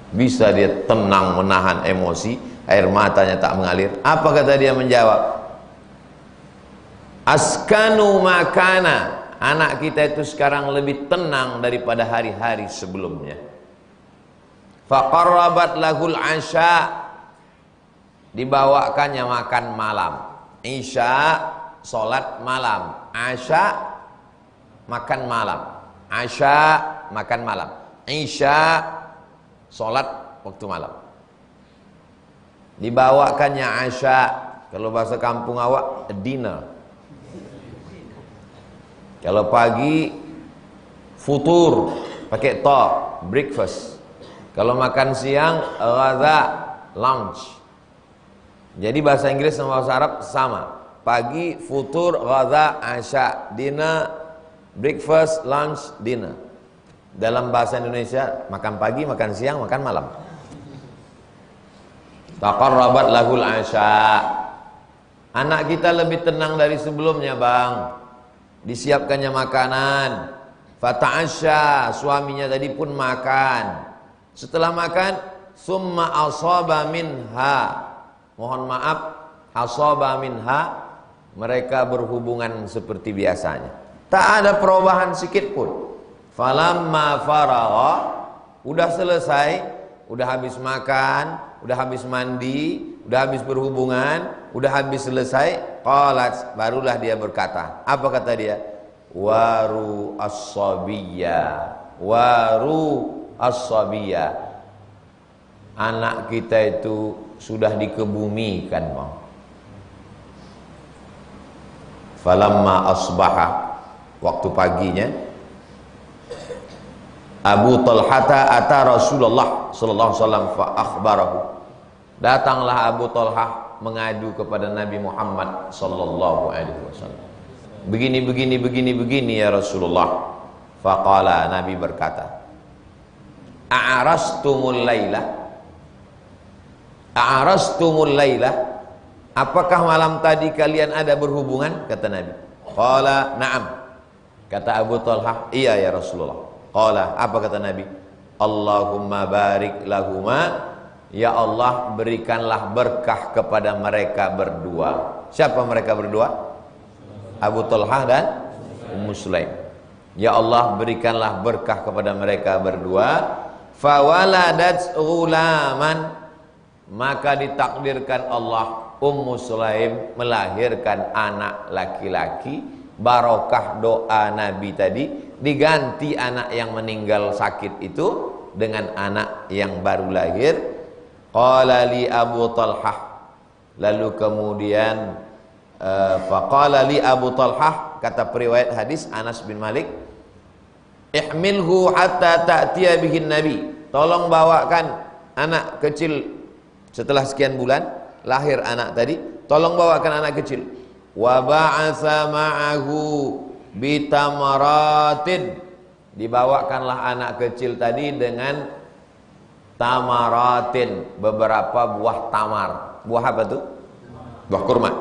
Bisa dia tenang menahan emosi, air matanya tak mengalir. Apa kata dia menjawab? Askanu makana, anak kita itu sekarang lebih tenang daripada hari-hari sebelumnya. Faqarrabat lahul asya, dibawakannya makan malam. Isya, solat malam. Asya, makan malam. Asya, makan malam. Isya, solat waktu malam. Dibawakannya asya, kalau bahasa kampung awak, dinner. Kalau pagi, futur, pakai to, breakfast. Kalau makan siang, ghadha, lunch. Jadi bahasa Inggris sama bahasa Arab sama. Pagi, futur, ghadha, asya, dinner, breakfast, lunch, dinner. Dalam bahasa Indonesia, makan pagi, makan siang, makan malam. Taqarrabat lahul asya. Anak kita lebih tenang dari sebelumnya, Bang. Disiapkannya makanan. Fata'asya, suaminya tadi pun makan. Setelah makan, summa asaba minha. Mohon maaf, asaba minha, mereka berhubungan seperti biasanya. Tak ada perubahan sedikit pun. Falamma faragha, udah selesai, udah habis makan, udah habis mandi, udah habis berhubungan, udah habis selesai, qalat, barulah dia berkata. Apa kata dia? Waru as-sabiyya, waru as-sabiyya. Anak kita itu sudah dikebumikan, Bang. Falamma asbaha, waktu paginya, Abu Talhata ata Rasulullah sallallahu alaihi wasallam fa akhbarahu. Datanglah Abu Talhah mengadu kepada Nabi Muhammad sallallahu alaihi wasallam. Begini ya Rasulullah. Faqala, Nabi berkata, A'arastumul laylah, A'arastumul laylah, apakah malam tadi kalian ada berhubungan? Kata Nabi. Qala na'am. Kata Abu Talhah, iya ya Rasulullah. Qala, apa kata Nabi? Allahumma barik lahuma, ya Allah berikanlah berkah kepada mereka berdua. Siapa mereka berdua? Abu Talhah dan Ummu Sulaim. Ya Allah berikanlah berkah kepada mereka berdua. Fawaladat ghulaman, maka ditakdirkan Allah Ummu Sulaim melahirkan anak laki-laki. Barokah doa Nabi tadi, diganti anak yang meninggal sakit itu dengan anak yang baru lahir. Qala li Abu Talhah, lalu kemudian faqala li Abu Talhah, kata periwayat hadis Anas bin Malik, ihmilhu hatta ta'tiya bihin Nabi, tolong bawakan anak kecil setelah sekian bulan lahir anak tadi, tolong bawakan anak kecil. Wa ba'atsa ma'ahu bitamaratin, dibawakanlah anak kecil tadi dengan tamaratin, beberapa buah tamar. Buah apa tuh? Buah kurma.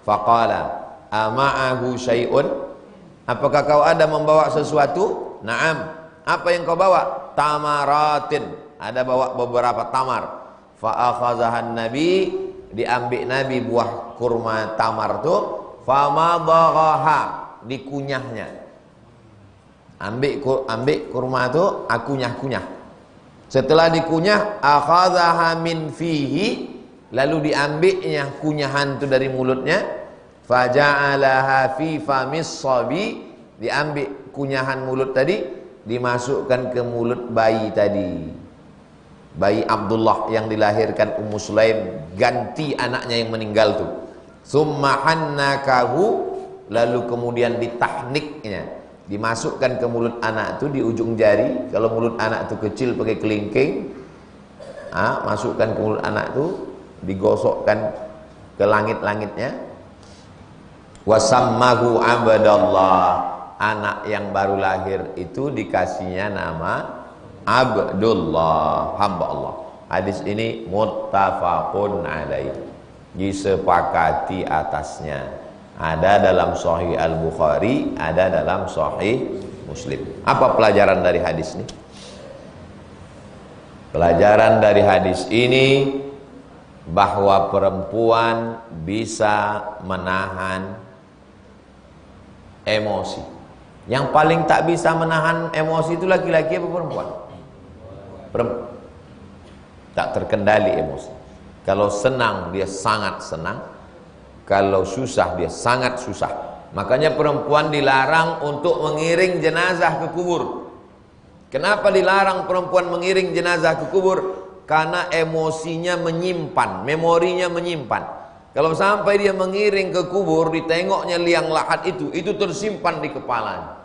Faqala ama'ahu syai'un, apakah kau ada membawa sesuatu? Naam. Apa yang kau bawa? Tamaratin, ada bawa beberapa tamar. Fa akhazahan Nabi, diambil Nabi buah kurma tamar tu. Famadaghaha, dikunyahnya. Ambil kurma tu, akunyah-kunyah. Setelah dikunyah, akhadhaha min fihi, lalu diambilnya kunyahan itu dari mulutnya. Faja'alaha fi famis sabi, diambil kunyahan mulut tadi, dimasukkan ke mulut bayi tadi. Bayi Abdullah yang dilahirkan Ummu Sulaim, ganti anaknya yang meninggal tu. Summa hannakahu, lalu kemudian ditahniknya, dimasukkan ke mulut anak itu di ujung jari. Kalau mulut anak itu kecil pakai kelingking, masukkan ke mulut anak itu, digosokkan ke langit-langitnya. Wasammahu Abdallah, anak yang baru lahir itu dikasihnya nama Abdullah, hamba Allah. Hadis ini muttafaqun alaih, disepakati atasnya. Ada dalam Sahih Al-Bukhari, ada dalam Sahih Muslim. Apa pelajaran dari hadis ini? Pelajaran dari hadis ini bahwa perempuan bisa menahan emosi. Yang paling tak bisa menahan emosi itu laki-laki apa perempuan? Tak terkendali emosi. Kalau senang dia sangat senang, kalau susah dia sangat susah. Makanya perempuan dilarang untuk mengiring jenazah ke kubur. Kenapa dilarang perempuan mengiring jenazah ke kubur? Karena emosinya menyimpan, memorinya menyimpan. Kalau sampai dia mengiring ke kubur, ditengoknya liang lahat itu tersimpan di kepalanya.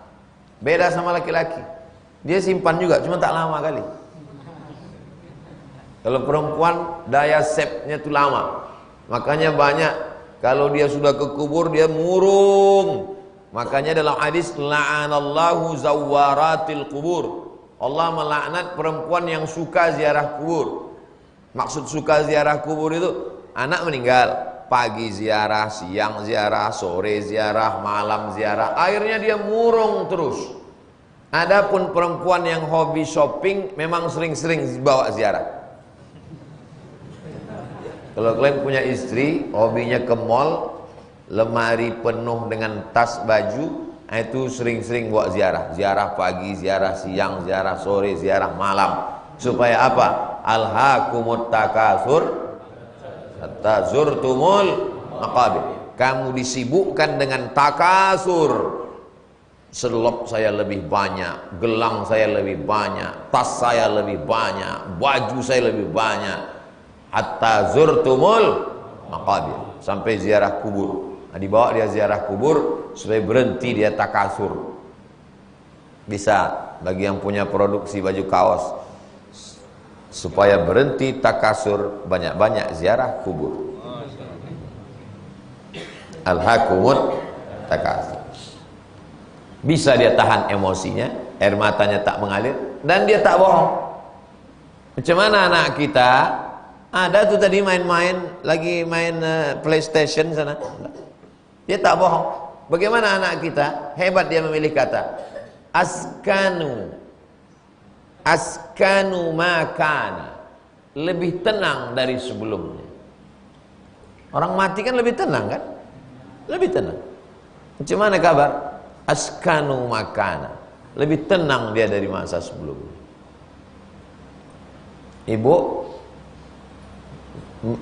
Beda sama laki-laki. Dia simpan juga, cuma tak lama kali. Kalau perempuan daya save-nya itu lama. Makanya banyak kalau dia sudah ke kubur dia murung. Makanya dalam hadis la'anallahu zawaratil kubur. Allah melaknat perempuan yang suka ziarah kubur. Maksud suka ziarah kubur itu anak meninggal, pagi ziarah, siang ziarah, sore ziarah, malam ziarah. Akhirnya dia murung terus. Adapun perempuan yang hobi shopping memang sering-sering bawa ziarah. Kalau kalian punya istri, hobinya ke mall, lemari penuh dengan tas baju, itu sering-sering bawa ziarah. Ziarah pagi, ziarah siang, ziarah sore, ziarah malam. Supaya apa? Alhaakumut takasur hatta zurtumul maqabir. Kamu disibukkan dengan takasur. Selop saya lebih banyak, gelang saya lebih banyak, tas saya lebih banyak, baju saya lebih banyak. Hatta zurtumul maqabir, sampai ziarah kubur. Nah, dibawa dia ziarah kubur supaya berhenti dia takasur. Bisa bagi yang punya produksi baju kaos, supaya berhenti takasur, banyak-banyak ziarah kubur. Alhaakumut takasur. Bisa dia tahan emosinya, air matanya tak mengalir, dan dia tak bohong. Macam mana anak kita? Ada tuh tadi main-main, lagi main PlayStation sana. Dia tak bohong. Bagaimana anak kita? Hebat dia memilih kata. Askanu makana. Lebih tenang dari sebelumnya. Orang mati kan lebih tenang kan? Lebih tenang. Macam mana kabar? Askanu makana. Lebih tenang dia dari masa sebelumnya. Ibu,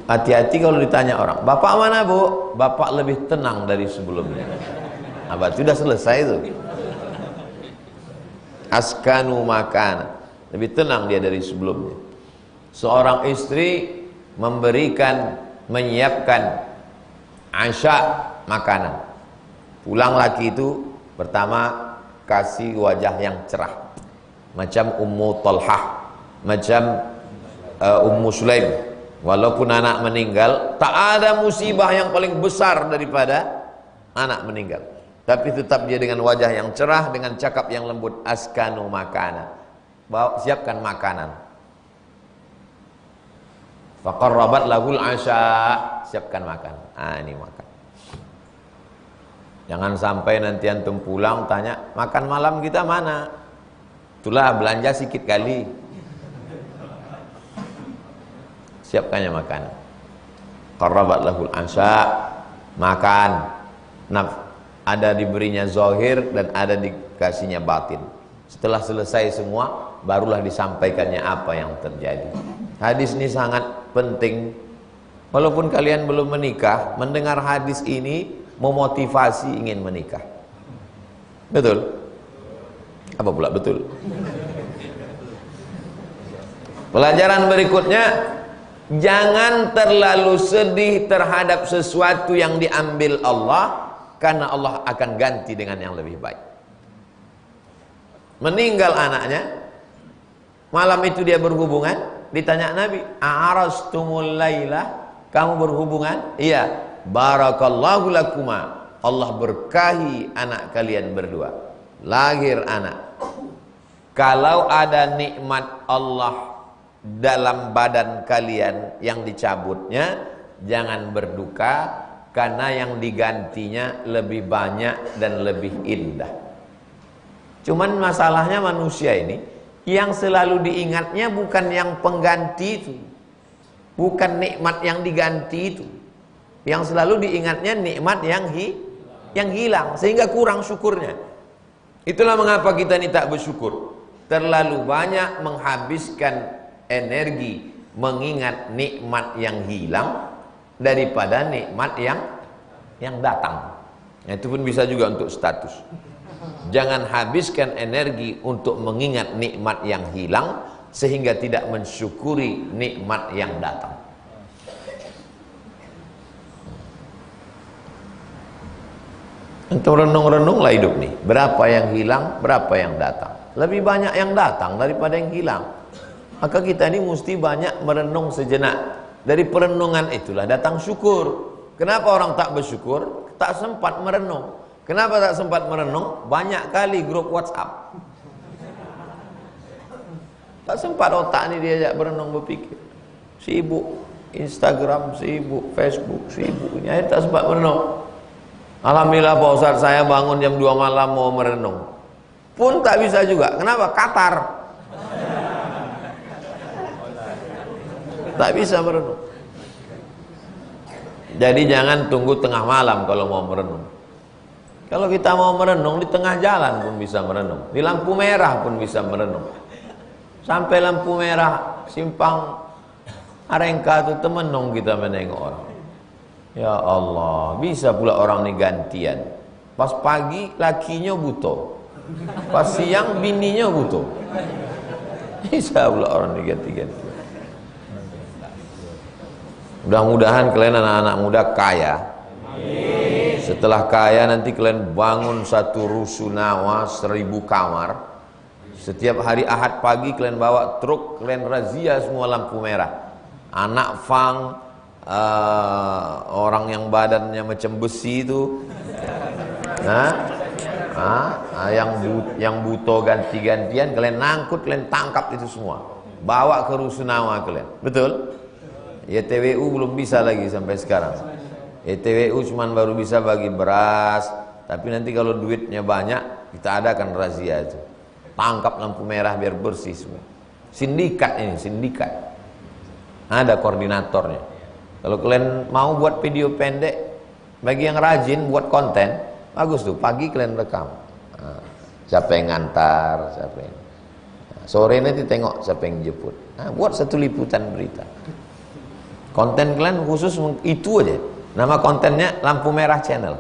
hati-hati kalau ditanya orang, bapak mana bu? Bapak lebih tenang dari sebelumnya. Abah sudah selesai itu. Askanu makana, lebih tenang dia dari sebelumnya. Seorang istri menyiapkan asya, makanan. Pulang laki itu pertama kasih wajah yang cerah, macam Ummu Talhah, macam Ummu Sulaim. Walaupun anak meninggal, tak ada musibah yang paling besar daripada anak meninggal. Tapi tetap dia dengan wajah yang cerah, dengan cakap yang lembut. Askanu makana. Siapkan makanan. Faqarrabat lahul asya. Siapkan makan. Ini makan. Jangan sampai nanti antum pulang tanya, makan malam kita mana? Itulah belanja sikit kali. Siapkannya makan. Qarrabat lahul ansha, makan. Ada diberinya zahir dan ada dikasihnya batin. Setelah selesai semua, barulah disampaikannya apa yang terjadi. Hadis ini sangat penting. Walaupun kalian belum menikah, mendengar hadis ini memotivasi ingin menikah. Betul? Apa pula betul? Pelajaran berikutnya, jangan terlalu sedih terhadap sesuatu yang diambil Allah, karena Allah akan ganti dengan yang lebih baik. Meninggal anaknya, malam itu dia berhubungan, ditanya Nabi, "A'arastumul laila?" Kamu berhubungan? Iya. Barakallahu lakuma. Allah berkahi anak kalian berdua. Lahir anak. Kalau ada nikmat Allah dalam badan kalian yang dicabutnya, jangan berduka, karena yang digantinya lebih banyak dan lebih indah. Cuman masalahnya manusia ini, Yang selalu diingatnya bukan yang pengganti itu, bukan nikmat yang diganti itu. Yang selalu diingatnya nikmat yang hilang, sehingga kurang syukurnya. Itulah mengapa kita ini tak bersyukur. Terlalu banyak menghabiskan energi mengingat nikmat yang hilang daripada nikmat yang datang. Itu pun bisa juga untuk status. Jangan habiskan energi untuk mengingat nikmat yang hilang sehingga tidak mensyukuri nikmat yang datang. Untuk renung-renunglah hidup nih. Berapa yang hilang, berapa yang datang. Lebih banyak yang datang daripada yang hilang. Maka kita ini mesti banyak merenung sejenak. Dari perenungan itulah datang syukur. Kenapa orang tak bersyukur? Tak sempat merenung. Kenapa tak sempat merenung? Banyak kali grup WhatsApp. Tak sempat otak ni diajak berenung berpikir. Sibuk Instagram, sibuk Facebook, sibuk. Jadi tak sempat merenung. Alhamdulillah Pak Ustaz, saya bangun jam 2 malam mau merenung. Pun tak bisa juga. Kenapa? Qatar. Tak bisa merenung. Jadi jangan tunggu tengah malam kalau mau merenung. Kalau kita mau merenung di tengah jalan pun bisa merenung. Di lampu merah pun bisa merenung. Sampai lampu merah simpang Arengka itu temenung kita menengok orang. Ya Allah, bisa pula orang ini gantian. Pas pagi lakinya butuh, pas siang bininya butuh. Bisa pula orang ini ganti-ganti. Mudah-mudahan kalian anak-anak muda kaya. Setelah kaya nanti kalian bangun satu rusunawa 1000 kamar. Setiap hari Ahad pagi kalian bawa truk, kalian razia semua lampu merah. Anak fang, orang yang badannya macam besi itu, yang butuh ganti-gantian kalian nangkut, kalian tangkap itu semua, bawa ke rusunawa kalian. Betul? YTWU belum bisa lagi sampai sekarang. YTWU cuman baru bisa bagi beras, tapi nanti kalau duitnya banyak kita adakan razia itu. Tangkap lampu merah biar bersih semua. Sindikat ini, sindikat. Ada koordinatornya. Kalau kalian mau buat video pendek, bagi yang rajin buat konten, bagus tuh. Pagi kalian rekam. Siapa yang ngantar, siapa yang sore nanti tengok siapa yang jemput. Buat satu liputan berita. Konten kalian khusus itu aja. Nama kontennya Lampu Merah Channel.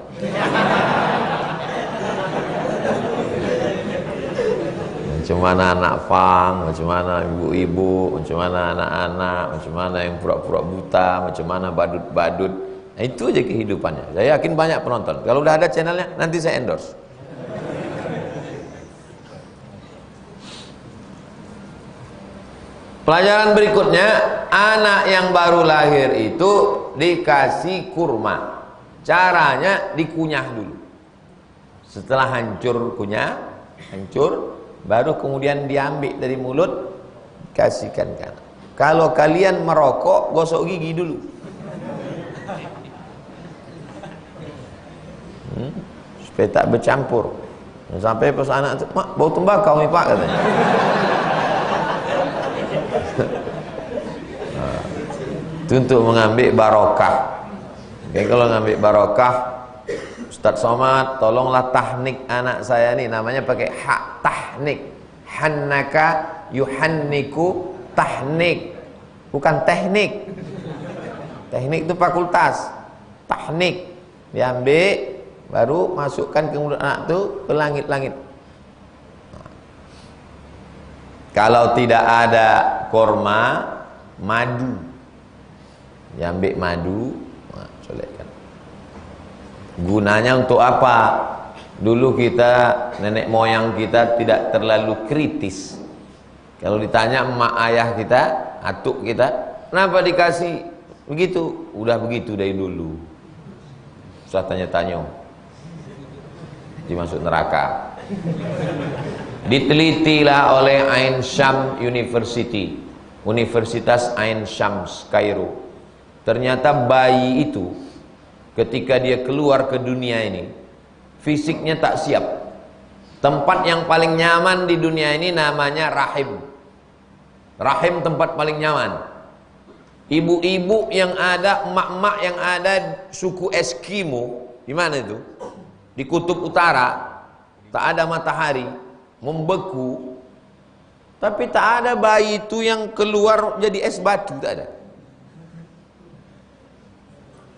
Macam mana anak fang, macam mana ibu-ibu, macam mana anak-anak, macam mana yang pura-pura buta, macam mana badut-badut. Nah, itu aja kehidupannya. Saya yakin banyak penonton. Kalau udah ada channelnya, nanti saya endorse. Pelajaran berikutnya, anak yang baru lahir itu dikasih kurma. Caranya dikunyah dulu. Setelah hancur kunyah, hancur, baru kemudian diambil dari mulut, kasihkan ke anak. Kalau kalian merokok, gosok gigi dulu. Supaya tak bercampur. Sampai pas anak itu, "Mak, bau tembakau nih Pak," katanya. Itu untuk mengambil barokah. Oke, kalau ngambil barokah, Ustaz Somad, tolonglah tahnik anak saya nih, namanya pakai hak tahnik. Hannaka yuhanniku tahnik, bukan teknik. Teknik itu fakultas. Tahnik diambil, baru masukkan ke mulut anak itu ke langit-langit. Kalau tidak ada korma, madu. Diambil madu, colekkan. Gunanya untuk apa? Dulu kita, nenek moyang kita tidak terlalu kritis. Kalau ditanya emak ayah kita, atuk kita, kenapa dikasih begitu? Udah begitu dari dulu. Susah tanya-tanya, dimasuk neraka. Ditelitilah oleh Ain Shams University, Universitas Ain Shams Kairo. Ternyata bayi itu ketika dia keluar ke dunia ini, fisiknya tak siap. Tempat yang paling nyaman di dunia ini namanya rahim. Rahim tempat paling nyaman. Ibu-ibu yang ada, emak-emak yang ada suku Eskimo, di mana itu? Di kutub utara, tak ada matahari, membeku. Tapi tak ada bayi itu yang keluar jadi es batu, tak ada.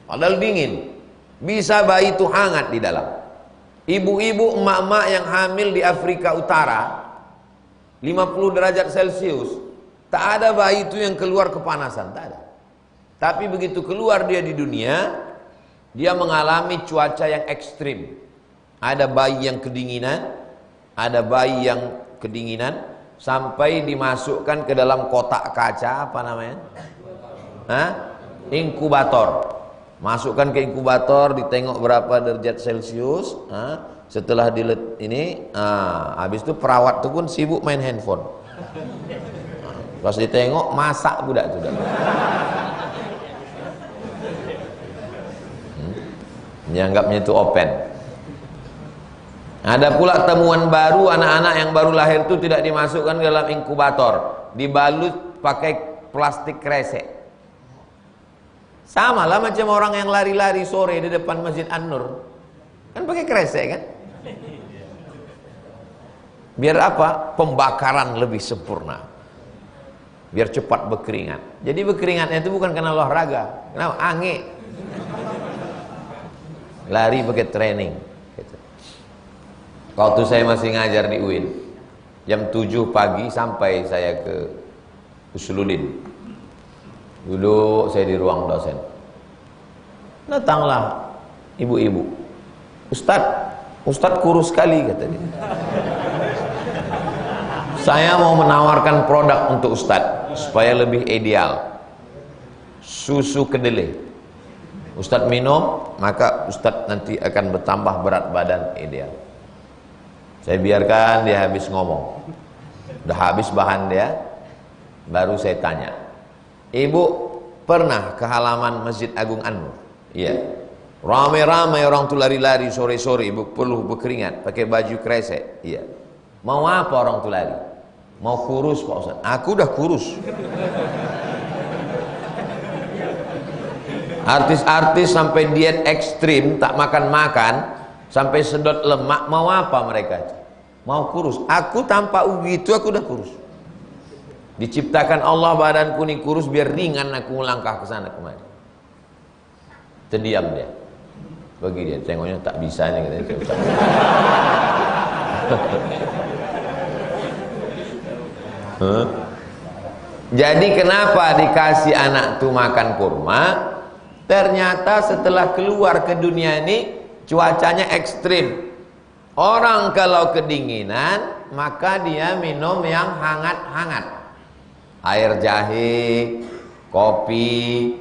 Padahal dingin. Bisa bayi itu hangat di dalam. Ibu-ibu emak-emak yang hamil di Afrika Utara 50 derajat Celcius, tak ada bayi itu yang keluar kepanasan, tak ada. Tapi begitu keluar dia di dunia, dia mengalami cuaca yang ekstrim. Ada bayi yang kedinginan, ada bayi yang kedinginan sampai dimasukkan ke dalam kotak kaca, apa namanya? Inkubator. Masukkan ke inkubator, ditengok berapa derajat Celcius. Setelah habis itu perawat itu pun sibuk main handphone. Pas ditengok masak budak itu. Menganggapnya itu open. Ada pula temuan baru, anak-anak yang baru lahir itu tidak dimasukkan ke dalam inkubator, dibalut pakai plastik kresek. Sama lah macam orang yang lari-lari sore di depan Masjid An-Nur, kan pakai kresek kan? Biar apa? Pembakaran lebih sempurna, biar cepat berkeringat. Jadi berkeringatnya itu bukan karena olahraga, kenapa? Ange. Lari pakai training gitu. Waktu saya masih ngajar di UIN, jam 7 pagi sampai saya ke Usuluddin, duduk saya di ruang dosen. Datanglah ibu-ibu, Ustadz kurus sekali, kata dia. Saya mau menawarkan produk untuk Ustadz supaya lebih ideal. Susu kedelai. Ustadz minum, maka Ustadz nanti akan bertambah berat badan ideal. Saya biarkan dia habis ngomong. Udah habis bahan dia, baru saya tanya, Ibu pernah ke halaman Masjid Agung An-Nur? Iya. Ramai-ramai orang tuh lari-lari sore-sore, perlu berkeringat, pakai baju kresek. Iya. Mau apa orang tuh lari? Mau kurus Pak Ustadz. Aku udah kurus. Artis-artis sampai diet ekstrim, tak makan-makan, sampai sedot lemak, mau apa mereka? Mau kurus. Aku tanpa begitu aku udah kurus. Diciptakan Allah badanku ini kurus biar ringan aku melangkah ke sana kemari. Terdiam dia. Bagi dia, tengoknya tak bisa nih katanya. Jadi kenapa dikasih anak tuh makan kurma? Ternyata setelah keluar ke dunia ini cuacanya ekstrim. Orang kalau kedinginan maka dia minum yang hangat-hangat. Air jahe, kopi,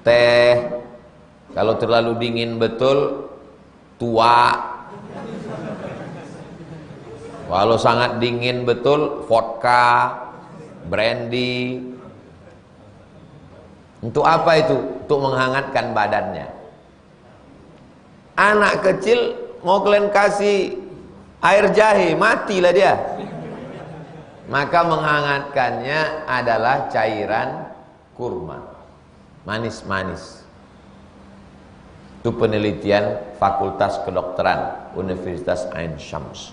teh. Kalau terlalu dingin betul, tua. Kalau sangat dingin betul, vodka, brandy. Untuk apa itu? Untuk menghangatkan badannya. Anak kecil mau kalian kasih air jahe, matilah dia. Maka menghangatkannya adalah cairan kurma, manis-manis. Itu penelitian Fakultas Kedokteran Universitas Ain Syams.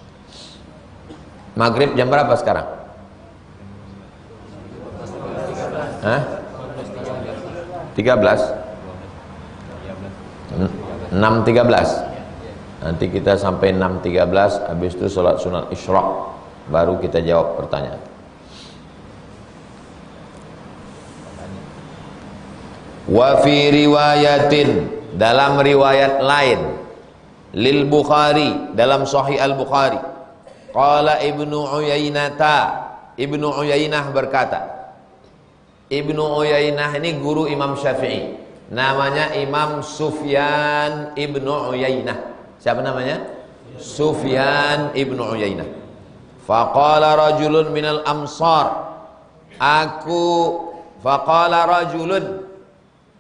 Maghrib jam berapa sekarang? 6.13. Nanti kita sampai 6.13, habis itu sholat sunat isyraq, baru kita jawab pertanyaan. Wa fi riwayatin, dalam riwayat lain, lil Bukhari, dalam Sahih Al-Bukhari, qala Ibnu Uyainah berkata. Ibnu Uyainah ini guru Imam Syafi'i, namanya Imam Sufyan Ibnu Uyainah. Siapa namanya? Sufyan Ibnu Uyainah. Faqala rajulun minal amsar, faqala rajulun,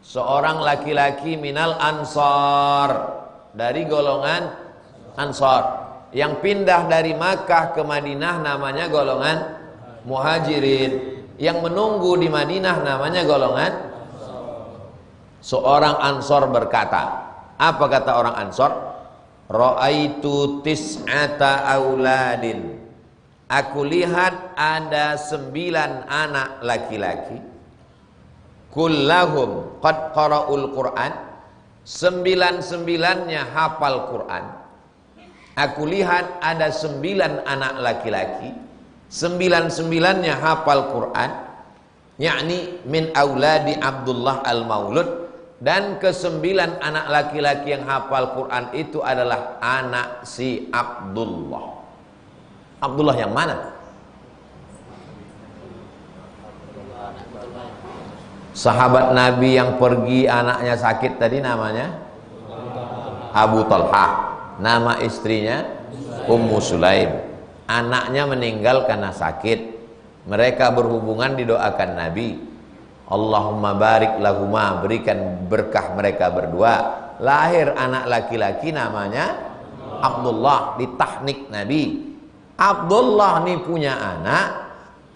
seorang laki-laki minal ansar, dari golongan ansar. Yang pindah dari Makkah ke Madinah namanya golongan muhajirin. Yang menunggu di Madinah namanya golongan. Seorang Ansor berkata, apa kata orang Ansor? Ra'aitu tis'ata auladin. Aku lihat ada 9 anak laki-laki. Kullahum qad qara'ul Qur'an. 9-9-nya hafal Quran. Aku lihat ada 9 anak laki-laki. 9-9-nya hafal Quran. Yakni min auladi Abdullah al-Maulud. Dan ke-9 anak laki-laki yang hafal Quran itu adalah anak si Abdullah. Abdullah yang mana? Sahabat Nabi yang pergi anaknya sakit tadi namanya Abu Talha. Nama istrinya Ummu Sulaim. Anaknya meninggal karena sakit. Mereka berhubungan, didoakan Nabi, Allahumma barik lahuma, berikan berkah mereka berdua. Lahir anak laki-laki namanya Abdullah, ditahnik Nabi. Abdullah nih punya anak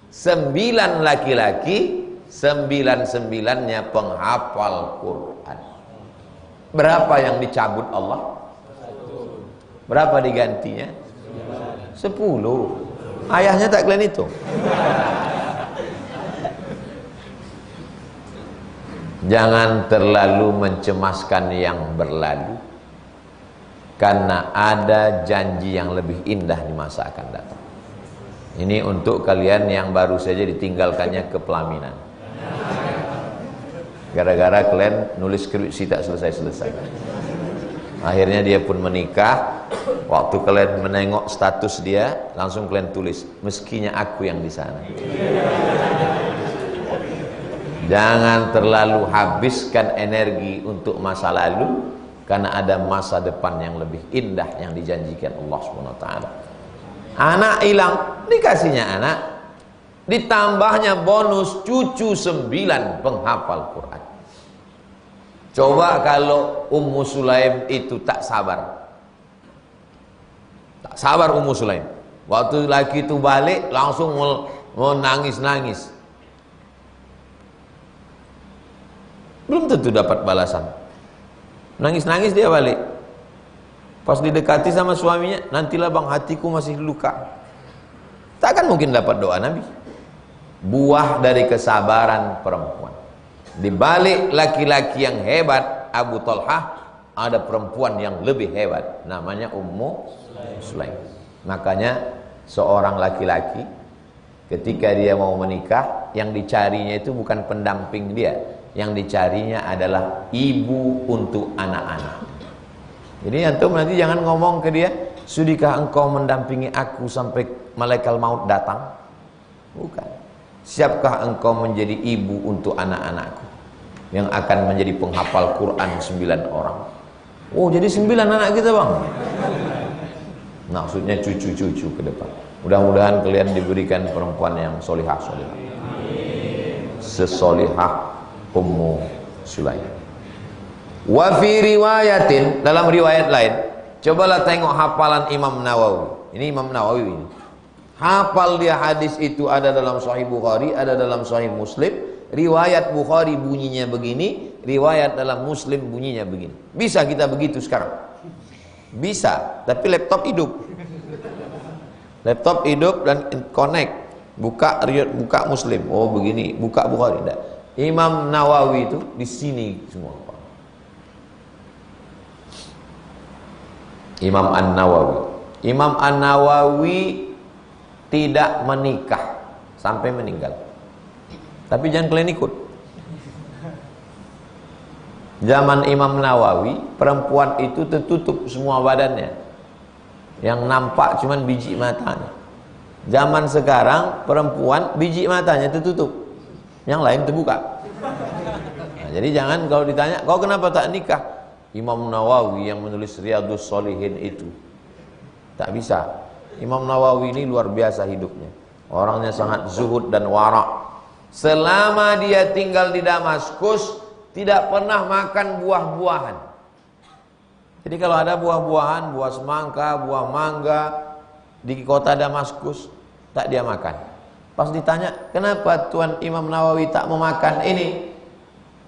9 laki-laki, 9-9-nya penghafal Quran. Berapa yang dicabut Allah? Berapa digantinya? 10. Ayahnya tak kalian itu. Jangan terlalu mencemaskan yang berlalu, karena ada janji yang lebih indah di masa akan datang. Ini untuk kalian yang baru saja ditinggalkannya ke pelaminan. Gara-gara kalian nulis skripsi tak selesai-selesai. Akhirnya dia pun menikah. Waktu kalian menengok status dia, langsung kalian tulis, meskinya aku yang di sana. Jangan terlalu habiskan energi untuk masa lalu, karena ada masa depan yang lebih indah yang dijanjikan Allah SWT. Anak hilang, dikasihnya anak, ditambahnya bonus cucu 9 penghafal Quran. Coba kalau Ummu Sulaim itu tak sabar. Tak sabar Ummu Sulaim. Waktu laki itu balik langsung mau nangis-nangis. Belum tentu dapat balasan. Nangis-nangis dia balik. Pas didekati sama suaminya, nantilah bang, hatiku masih luka. Takkan mungkin dapat doa Nabi. Buah dari kesabaran perempuan. Di balik laki-laki yang hebat Abu Talha, ada perempuan yang lebih hebat, namanya Ummu Sulaim. Makanya seorang laki-laki ketika dia mau menikah, yang dicarinya itu bukan pendamping dia, yang dicarinya adalah ibu untuk anak-anak. Jadi antum nanti jangan ngomong ke dia, sudikah engkau mendampingi aku sampai malaikat maut datang? Bukan. Siapkah engkau menjadi ibu untuk anak-anakku yang akan menjadi penghafal Quran 9 orang? Oh, jadi 9 anak kita bang. Maksudnya cucu-cucu ke depan. Mudah-mudahan kalian diberikan perempuan yang solihah-solihah, sesolihah Ummu Sulaim. Wa fi riwayatin, dalam riwayat lain, cobalah tengok hafalan Imam Nawawi. Ini Imam Nawawi ini. Hafal dia hadis itu, ada dalam Sahih Bukhari, ada dalam Sahih Muslim. Riwayat Bukhari bunyinya begini, riwayat dalam Muslim bunyinya begini. Bisa kita begitu sekarang? Bisa, tapi laptop hidup. Laptop hidup dan connect. Buka Muslim, oh begini, buka Bukhari, enggak. Imam Nawawi itu di sini semua. Imam An-Nawawi. Imam An-Nawawi tidak menikah sampai meninggal. Tapi jangan kalian ikut. Zaman Imam Nawawi, perempuan itu tertutup semua badannya. Yang nampak cuman biji matanya. Zaman sekarang perempuan biji matanya tertutup, yang lain terbuka. Nah, jadi jangan kalau ditanya, kau kenapa tak nikah? Imam Nawawi yang menulis Riyadhus Shalihin itu tak bisa. Imam Nawawi ini luar biasa hidupnya. Orangnya sangat zuhud dan wara'. Selama dia tinggal di Damaskus, tidak pernah makan buah-buahan. Jadi kalau ada buah-buahan, buah semangka, buah mangga di kota Damaskus, tak dia makan. Pas ditanya, kenapa Tuan Imam Nawawi tak memakan ini?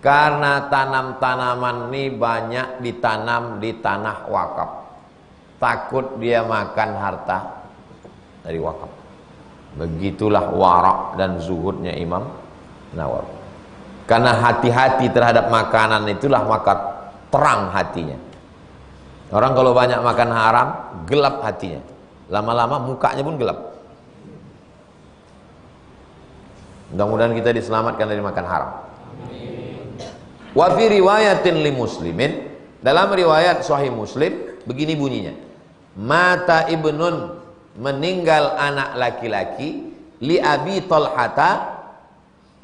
Karena tanam-tanaman ini banyak ditanam di tanah wakaf. Takut dia makan harta dari wakaf. Begitulah warak dan zuhudnya Imam Nawawi. Karena hati-hati terhadap makanan itulah maka terang hatinya. Orang kalau banyak makan haram, gelap hatinya. Lama-lama mukanya pun gelap. Mudah-mudahan kita diselamatkan dari makan haram. Wa fi riwayatin li muslimin, dalam riwayat sahih Muslim begini bunyinya. Mata ibnun, meninggal anak laki-laki, li Abi Talhata,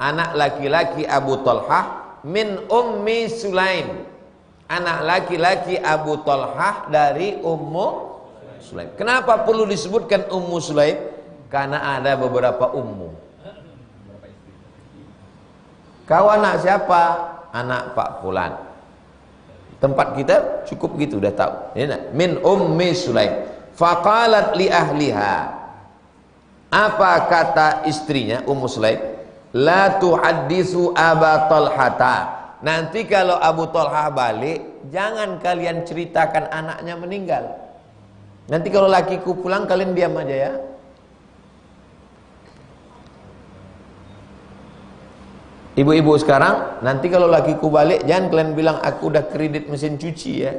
anak laki-laki Abu Talhah, min Ummi Sulaim, anak laki-laki Abu Talhah dari Ummu Sulaim. Kenapa perlu disebutkan Ummu Sulaim? Karena ada beberapa ummu. Kau anak siapa? Anak Pak Fulan. Tempat kita cukup gitu, udah tahu. Min Ummi Sulaim. Faqalat li ahliha. Apa kata istrinya Ummu Sulaim? La tuhaddisu Aba Talhata. Nanti kalau Abu Talhah balik, jangan kalian ceritakan anaknya meninggal. Nanti kalau lakiku pulang, kalian diam aja ya. Ibu-ibu sekarang, nanti kalau lakiku balik, jangan kalian bilang aku udah kredit mesin cuci ya.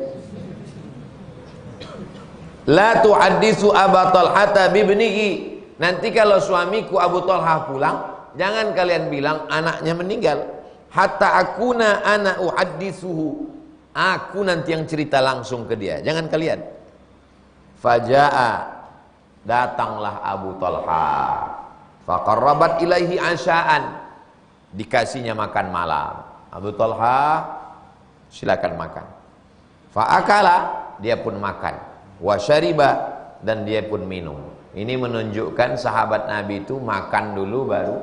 La tuhaddisu Aba Talhata bibnihi. Nanti kalau suamiku Abu Talhah pulang, jangan kalian bilang anaknya meninggal. Hatta akuna ana uhadditsuhu. Aku nanti yang cerita langsung ke dia, jangan kalian. Faja'a, datanglah Abu Talha. Faqarrabat ilaihi asya'an. Dikasihnya makan malam. Abu Talha, silakan makan. Fa'akala, dia pun makan. Wa syariba, dan dia pun minum. Ini menunjukkan sahabat Nabi itu makan dulu baru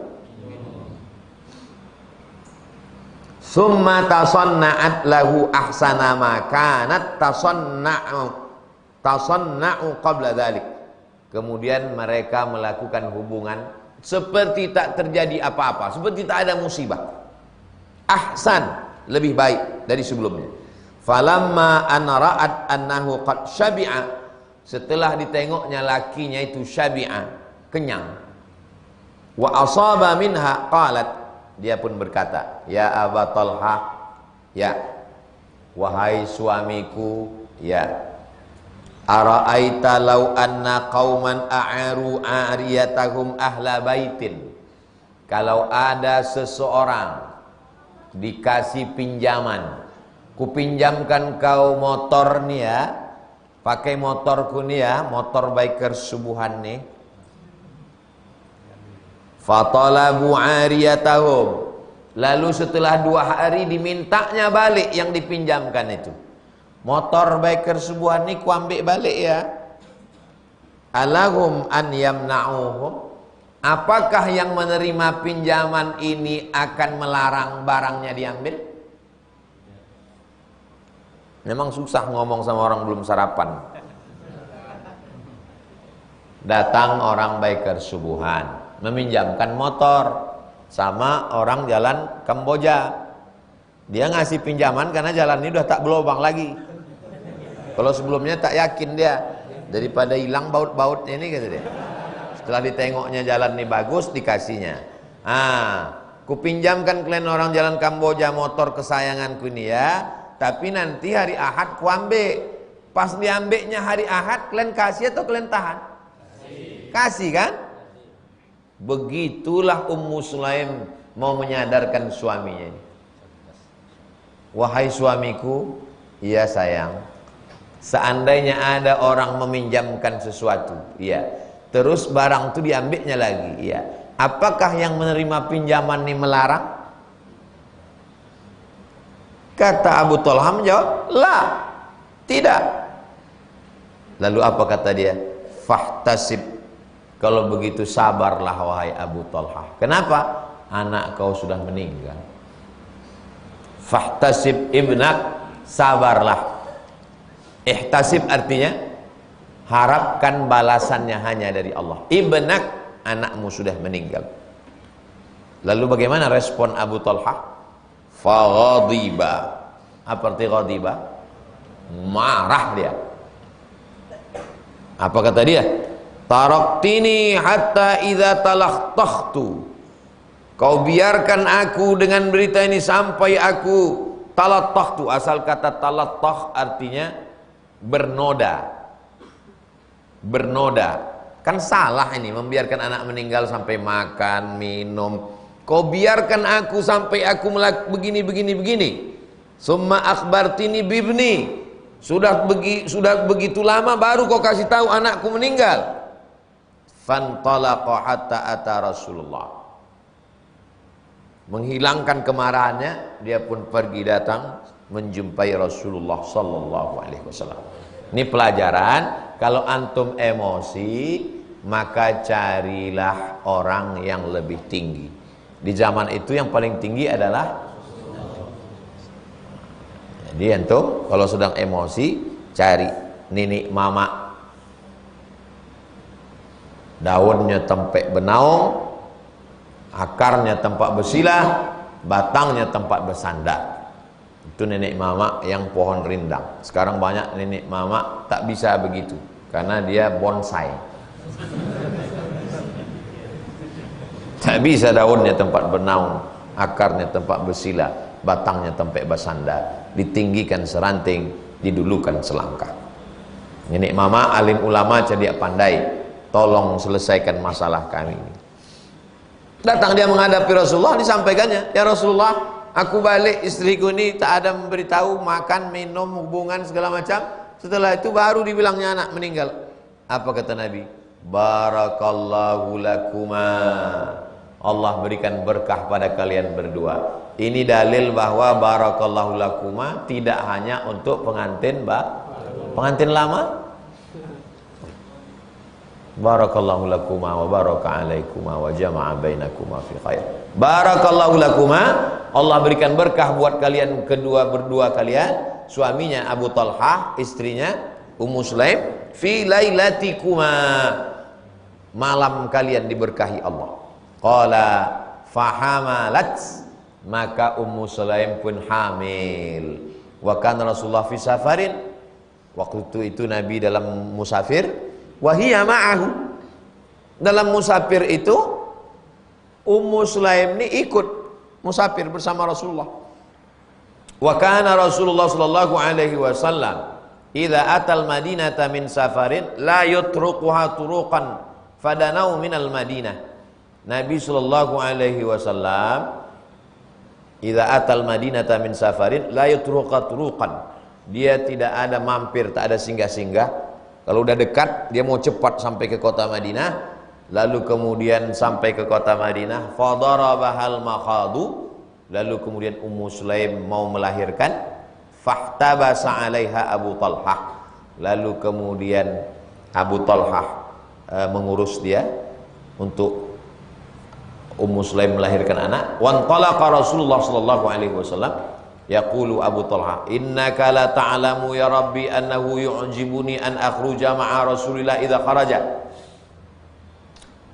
summa tasanna'at lahu ahsana ma kanat tasanna'u qabla dhalik. Kemudian mereka melakukan hubungan seperti tak terjadi apa-apa, seperti tak ada musibah. Ahsan, lebih baik dari sebelumnya. Falamma an ra'at annahu qad syabi'a, setelah ditengoknya lakinya itu syabi'a, kenyang. Wa asaba minha qalat, dia pun berkata, ya Aba Talha, ya wahai suamiku, ya ara'aita law anna qauman a'aru a'riyatahum ahla baitin. Kalau ada seseorang dikasih pinjaman, kupinjamkan kau motor nih ya, pakai motorku nih ya, motor biker subuhan nih. Fatalabu ariyatahum, lalu setelah 2 hari dimintanya balik yang dipinjamkan itu. Motor biker subuhan ini ku ambil balik ya. Alahum an yamna'uhum, apakah yang menerima pinjaman ini akan melarang barangnya diambil? Memang susah ngomong sama orang belum sarapan. Datang orang biker subuhan meminjamkan motor sama orang jalan Kamboja. Dia ngasih pinjaman karena jalan ini udah tak berlubang lagi. Kalau sebelumnya tak yakin dia, daripada hilang baut-bautnya ini kata dia. Setelah ditengoknya jalan ini bagus, dikasihnya. Kupinjamkan kalian orang jalan Kamboja motor kesayanganku ini ya, tapi nanti hari Ahad ku ambil. Pas diambilnya hari Ahad, kalian kasih atau kalian tahan? Kasih kan? Begitulah Ummu Sulaim mau menyadarkan suaminya. Wahai suamiku, iya sayang, seandainya ada orang meminjamkan sesuatu, iya, terus barang itu diambilnya lagi, iya, apakah yang menerima pinjaman ini melarang? Kata Abu Talha menjawab, lah, tidak. Lalu apa kata dia? Fahtasib, kalau begitu sabarlah wahai Abu Talha. Kenapa? Anak kau sudah meninggal. Fahtasib ibnak, sabarlah. Ihtasib artinya harapkan balasannya hanya dari Allah. Ibnak, anakmu sudah meninggal. Lalu bagaimana respon Abu Talha? Faghadiba. Apa arti ghadiba? Marah dia. Apa kata dia? Taraktini hatta idza talaqtakhtu. Kau biarkan aku dengan berita ini sampai aku talattahtu. Asal kata talattah artinya bernoda. Bernoda. Kan salah ini membiarkan anak meninggal sampai makan, minum. Kau biarkan aku sampai aku begini. Summa akhbartini bibni. Sudah begitu lama baru kau kasih tahu anakku meninggal. Fantalaqa hatta ata Rasulullah. Menghilangkan kemarahannya, dia pun pergi datang menjumpai Rasulullah sallallahu alaihi wasallam. Ini pelajaran, kalau antum emosi, maka carilah orang yang lebih tinggi. Di zaman itu yang paling tinggi adalah, jadi antum kalau sedang emosi, cari nenek mama, daunnya tempat benaung, akarnya tempat bersilah, batangnya tempat bersandar. Itu nenek mama yang pohon rindang. Sekarang banyak nenek mama tak bisa begitu karena dia bonsai. Tak bisa daunnya tempat bernaung, akarnya tempat bersilah, batangnya tempat bersandar. Ditinggikan seranting, didulukan selangkah. Nenek mama alim ulama cerdik pandai, tolong selesaikan masalah kami ini. Datang dia menghadapi Rasulullah, disampaikannya, ya Rasulullah, aku balik, istriku ini tak ada memberitahu, makan, minum, hubungan segala macam. Setelah itu baru dibilangnya anak meninggal. Apa kata Nabi? Barakallahu lakuma. Allah berikan berkah pada kalian berdua. Ini dalil bahwa barakallahu lakuma tidak hanya untuk pengantin lama. Barakallahu lakuma wa baraka alaikuma wa jama'a bainakuma fi khair. Barakallahu lakuma, Allah berikan berkah buat kalian berdua kalian, suaminya Abu Talha, istrinya Ummu Sulaim, fi lailatikuma, malam kalian diberkahi Allah. Qala fahamalat, maka Ummu Sulaim pun hamil. Wa kana Rasulullah fi safarin, waktu itu Nabi dalam musafir, wahiyya ma'ahu, dalam musafir itu Ummu Sulaim ini ikut musafir bersama Rasulullah. Wa kana Rasulullah sallallahu alaihi wasallam idza atal madinata min safarin la yutruquha turuqan fadanau minal Madinah. Nabi sallallahu alaihi wasallam idza atal madinata min safarin la yutruqa turuqan. Dia tidak ada mampir, tak ada singgah-singgah. Kalau udah dekat, dia mau cepat sampai ke kota Madinah. Lalu kemudian sampai ke kota Madinah, fadarabahal makhadu. Lalu kemudian Ummu Sulaim mau melahirkan, fahtabasa 'alaiha Abu Talha. Lalu kemudian Abu Talha mengurus dia untuk Ummu Sulaim melahirkan anak. Wantalaqa Rasulullah sallallahu alaihi wasallam yaqulu Abu Talha, innaka la ta'lamu ya Rabbi annahu yu'jibuni an akhruja ma'a Rasulillah idza kharaja.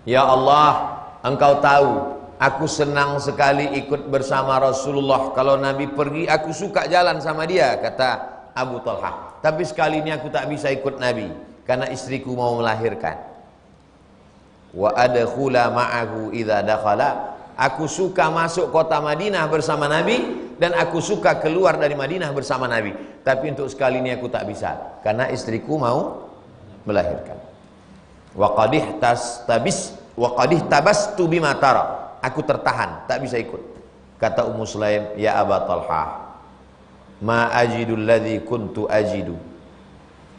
Ya Allah, engkau tahu aku senang sekali ikut bersama Rasulullah. Kalau Nabi pergi aku suka jalan sama dia, kata Abu Talha. Tapi sekali ini aku tak bisa ikut Nabi karena istriku mau melahirkan. Wa adkhula ma'ahu idza dakhala. Aku suka masuk kota Madinah bersama Nabi dan aku suka keluar dari Madinah bersama Nabi. Tapi untuk sekali ini aku tak bisa karena istriku mau melahirkan. Wa qadih tabastu bima tara. Aku tertahan, tak bisa ikut. Kata Ummu Sulaim, ya Aba Talha, ma ajidul ladzi kuntu ajidu.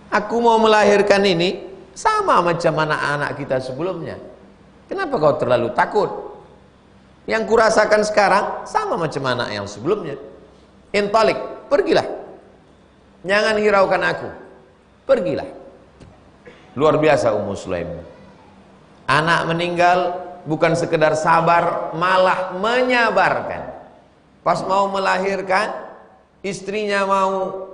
Aku mau melahirkan ini sama macam anak-anak kita sebelumnya. Kenapa kau terlalu takut? Yang kurasakan sekarang sama macam anak yang sebelumnya. Intalik, pergilah. Jangan hiraukan aku. Pergilah. Luar biasa Ummu Sulaim. Anak meninggal bukan sekedar sabar, malah menyabarkan. Pas mau melahirkan, istrinya mau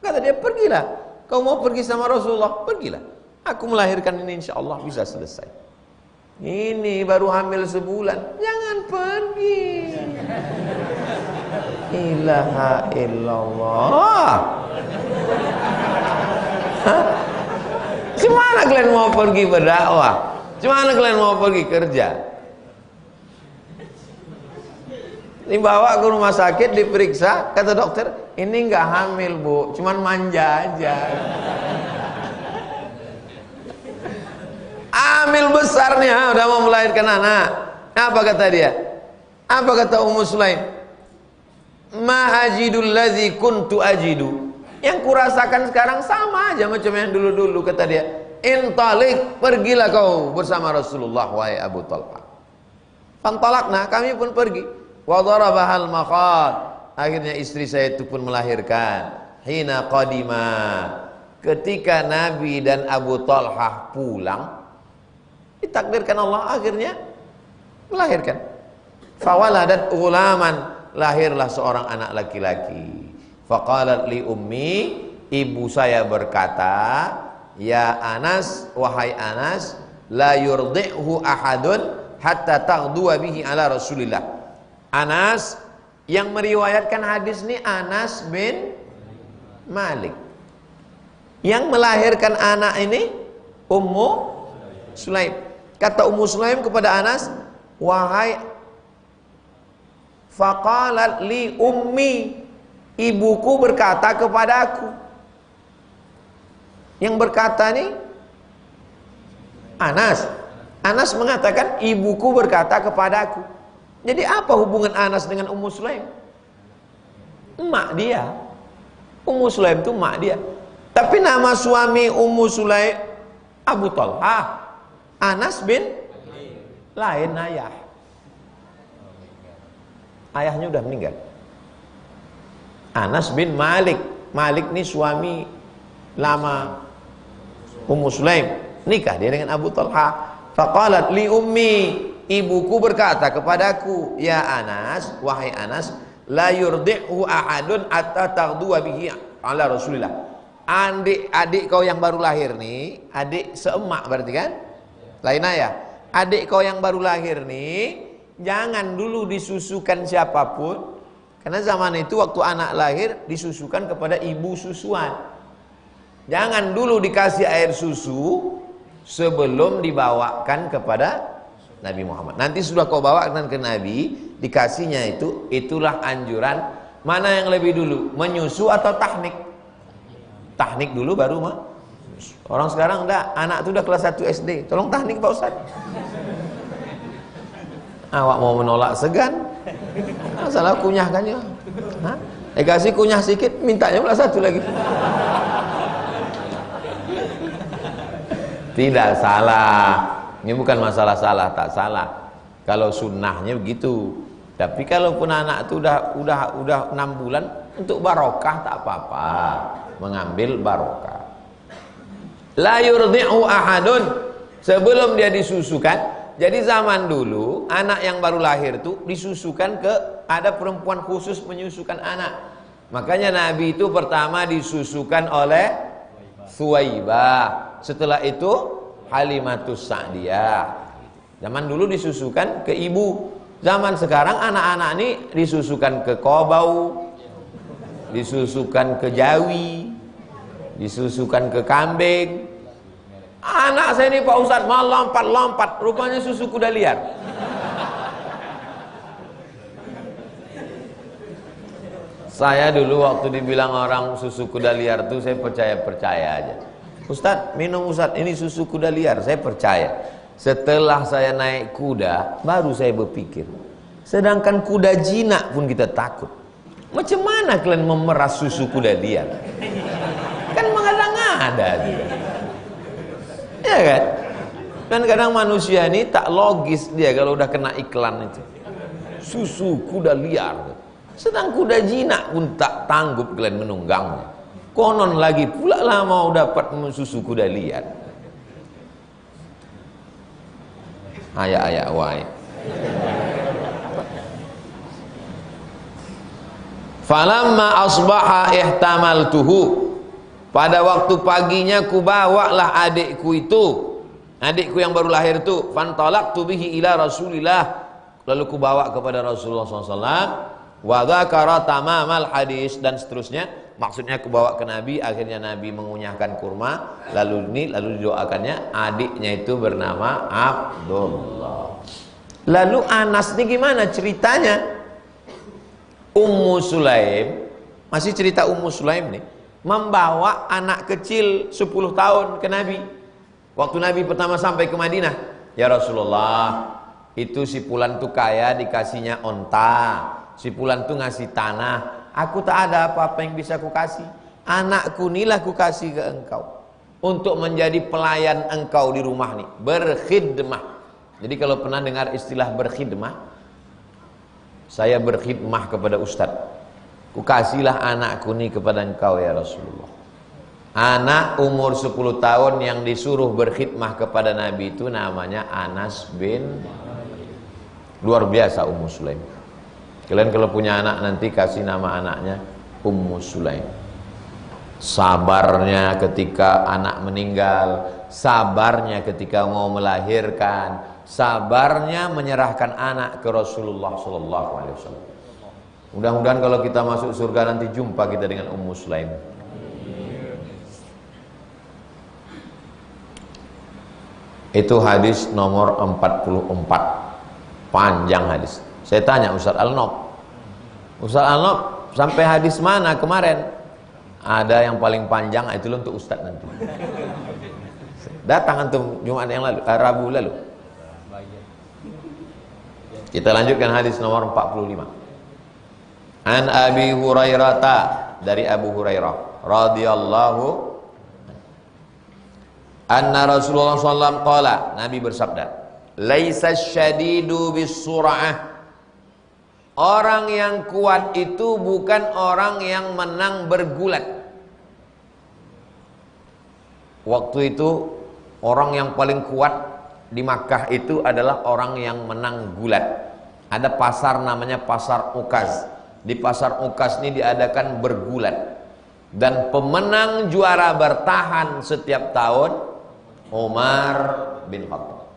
Kata dia, pergilah. Kau mau pergi sama Rasulullah, pergilah. Aku melahirkan ini, insya Allah bisa selesai. Ini baru hamil sebulan, jangan pergi. Ilaha illallah. Gimana kalian mau pergi berdakwah? Gimana kalian mau pergi kerja? Dibawa ke rumah sakit, diperiksa, kata dokter, ini enggak hamil bu, cuman manja aja. Hamil besarnya, udah mau melahirkan anak. Apa kata dia? Apa kata Ummu Sulaim? Ma ajidul ladzi kuntu ajidu. Yang kurasakan sekarang sama aja macam yang dulu-dulu, kata dia. Intalik, pergilah kau bersama Rasulullah wahai Abu Talha. Fantalakna, kami pun pergi. Wa darabahal maqad. Akhirnya istri saya itu pun melahirkan. Hina qadima. Ketika Nabi dan Abu Talha pulang, ditakdirkan Allah akhirnya melahirkan. Fawaladat ghulaman, lahirlah seorang anak laki-laki. Faqalat li ummi, ibu saya berkata, ya Anas, wahai Anas, la yurdi'hu ahadun hatta taghdua bihi ala Rasulillah. Anas, yang meriwayatkan hadis ini Anas bin Malik. Yang melahirkan anak ini Ummu Sulaim. Kata Ummu Sulaim kepada Anas, wahai, faqalat li ummi, ibuku berkata kepadaku. Yang berkata ini Anas. Anas mengatakan ibuku berkata kepadaku. Jadi apa hubungan Anas dengan Ummu Sulaim? Emak dia. Ummu Sulaim itu emak dia. Tapi nama suami Ummu Sulaim Abu Talha. Anas bin lain ayah. Ayahnya udah meninggal. Anas bin Malik. Malik ini suami lama Ummu Sulaim. Nikah dia dengan Abu Talha. Faqalat li ummi, ibuku berkata kepadaku, ya Anas, wahai Anas, la yurdi'hu ahadun atta taghdua bihi ala Rasulillah. Adik kau yang baru lahir nih, adik seemak berarti kan? Lain ayah. Adik kau yang baru lahir nih, jangan dulu disusukan siapapun. Karena zaman itu waktu anak lahir disusukan kepada ibu susuan. Jangan dulu dikasih air susu sebelum dibawakan kepada Nabi Muhammad. Nanti sudah kau bawakan ke Nabi, dikasihnya itu, itulah anjuran. Mana yang lebih dulu, menyusu atau tahnik? Tahnik dulu baru mah. Orang sekarang enggak, anak itu udah kelas 1 SD, tolong tahnik Pak Ustaz. Awak mau menolak segan, masalah kunyahkannya. Dikasih kunyah sedikit, mintanya pula satu lagi. Tidak salah, ini bukan masalah salah tak salah. Kalau sunnahnya begitu. Tapi kalaupun anak itu udah 6 bulan, untuk barokah tak apa-apa, mengambil barokah. La yurdi'u ahadun, sebelum dia disusukan. Jadi zaman dulu anak yang baru lahir itu disusukan ke, ada perempuan khusus menyusukan anak. Makanya Nabi itu pertama disusukan oleh Thuwaibah, setelah itu Halimatus Sa'diyah. Zaman dulu disusukan ke ibu. Zaman sekarang anak-anak ini disusukan ke kobau, disusukan ke jawi, disusukan ke kambing. Anak saya ini Pak Ustadz mau lompat-lompat, rupanya susu kuda liar. Saya dulu waktu dibilang orang susu kuda liar tuh saya percaya aja. Ustadz, minum Ustadz, ini susu kuda liar, saya percaya. Setelah saya naik kuda, baru saya berpikir. Sedangkan kuda jinak pun kita takut. Macam mana kalian memeras susu kuda liar? Kan mengada-ngada juga. Ya kan? Dan kadang manusia ini tak logis dia kalau udah kena iklan itu. Susu kuda liar. Sedang kuda jinak pun tak tanggup kalian menunggangnya. Konon lagi pula lah mau dapat susu kuda liar. Ayak-ayak wae. Falamma asbaha ihtamaltuhu. Pada waktu paginya kubawalah adikku itu, adikku yang baru lahir itu, fantalaqtu bihi ila Rasulillah, lalu kubawa kepada Rasulullah SAW, wa dzakara tamamal hadis, dan seterusnya. Maksudnya kubawa ke Nabi, akhirnya Nabi mengunyahkan kurma, lalu didoakannya, adiknya itu bernama Abdullah. Lalu Anas ini gimana ceritanya? Ummu Sulaim, masih cerita Ummu Sulaim nih, membawa anak kecil 10 tahun ke Nabi. Waktu Nabi pertama sampai ke Madinah, ya Rasulullah, itu si Fulan tuh kaya, dikasihnya onta, si Fulan tuh ngasih tanah, aku tak ada apa-apa yang bisa ku kasih. Anakku inilah ku kasih ke engkau untuk menjadi pelayan engkau di rumah nih, berkhidmah. Jadi kalau pernah dengar istilah berkhidmah, saya berkhidmah kepada Ustadz, ku kasihlah anakku nih kepada engkau ya Rasulullah. Anak umur 10 tahun yang disuruh berkhidmah kepada Nabi itu namanya Anas bin, luar biasa Ummu Sulaim. Kalian kalau punya anak nanti kasih nama anaknya Ummu Sulaim. Sabarnya ketika anak meninggal, sabarnya ketika mau melahirkan, sabarnya menyerahkan anak ke Rasulullah SAW. Mudah-mudahan kalau kita masuk surga nanti jumpa kita dengan Ummu Sulaim. Itu hadis nomor 44. Panjang hadis. Saya tanya Ustaz Al-Nob, Ustaz Al-Nob sampai hadis mana kemarin? Ada yang paling panjang, itu untuk Ustaz nanti. Datang antum Jumat yang lalu, Rabu lalu. Kita lanjutkan hadis nomor 45. An Abi Hurairah, dari Abu Hurairah radhiyallahu anna Rasulullah SAW qala, Nabi bersabda, laisa syadidu bisur'ah, orang yang kuat itu bukan orang yang menang bergulat. Waktu itu orang yang paling kuat di Makkah itu adalah orang yang menang gulat. Ada pasar namanya pasar Ukaz. Di pasar Ukaz ini diadakan bergulat, dan pemenang juara bertahan setiap tahun Umar bin Khattab.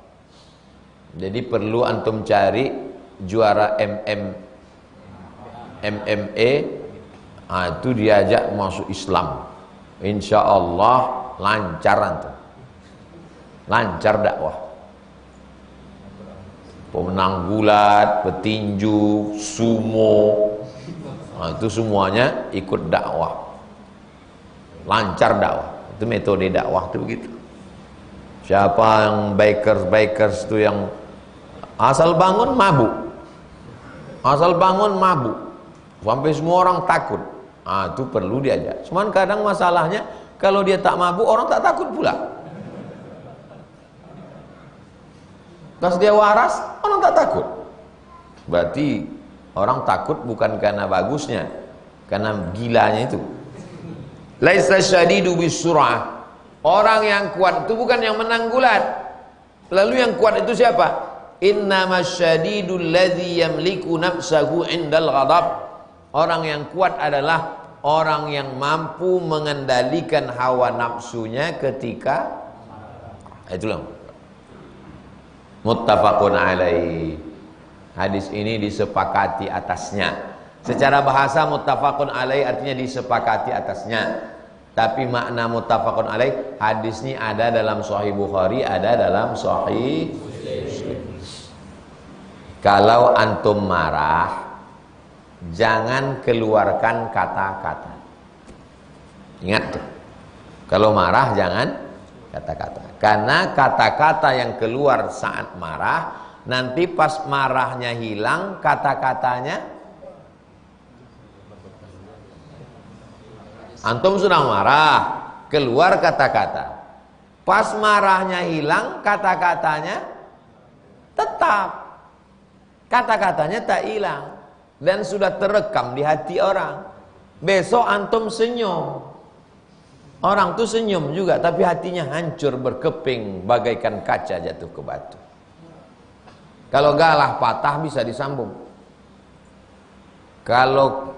Jadi perlu antum cari juara MMA, itu diajak masuk Islam, insya Allah lancar antum, lancar dakwah. Pemenang gulat, petinju, sumo, itu semuanya ikut dakwah, lancar dakwah. Itu metode dakwah itu begitu. Siapa yang bikers itu yang asal bangun mabuk, asal bangun mabuk, sampai semua orang takut, itu perlu diajak. Cuman kadang masalahnya kalau dia tak mabuk, orang tak takut pula. Pas dia waras, orang tak takut. Berarti orang takut bukan karena bagusnya, karena gilanya itu. Laisa syadidu bisur'ah, orang yang kuat itu bukan yang menang gulat. Lalu yang kuat itu siapa? Innamasyadidul ladzi yamliku nafsahu indal ghadab. Orang yang kuat adalah orang yang mampu mengendalikan hawa nafsunya ketika itulah. Muttafaqun alaih. Hadis ini disepakati atasnya. Secara bahasa muttafaqun alaih artinya disepakati atasnya. Tapi makna muttafaqun alaih, hadis ini ada dalam Sahih Bukhari, ada dalam Sahih Muslim. Kalau antum marah, jangan keluarkan kata-kata. Ingat tuh. Kalau marah jangan kata-kata. Karena kata-kata yang keluar saat marah, nanti pas marahnya hilang, kata-katanya, antum sedang marah, keluar kata-kata. Pas marahnya hilang, kata-katanya tetap. Kata-katanya tak hilang dan sudah terekam di hati orang. Besok antum senyum, orang tuh senyum juga, tapi hatinya hancur berkeping bagaikan kaca jatuh ke batu. Kalau galah patah bisa disambung, kalau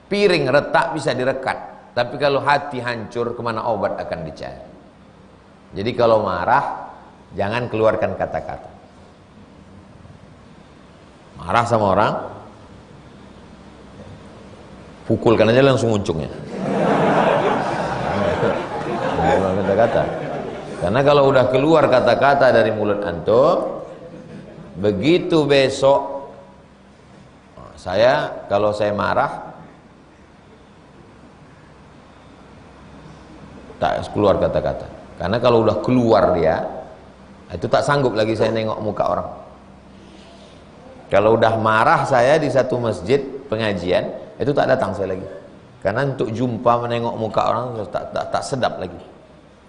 piring retak bisa direkat. Tapi kalau hati hancur, kemana obat akan dicari? Jadi kalau marah, jangan keluarkan kata-kata. Marah sama orang, pukulkan aja langsung uncungnya. Kata-kata. Karena kalau udah keluar kata-kata dari mulut antum, begitu besok kalau saya marah tak keluar kata-kata. Karena kalau udah keluar dia, itu tak sanggup lagi saya nengok muka orang. Kalau udah marah saya di satu masjid pengajian, itu tak datang saya lagi. Karena untuk jumpa menengok muka orang tak sedap lagi.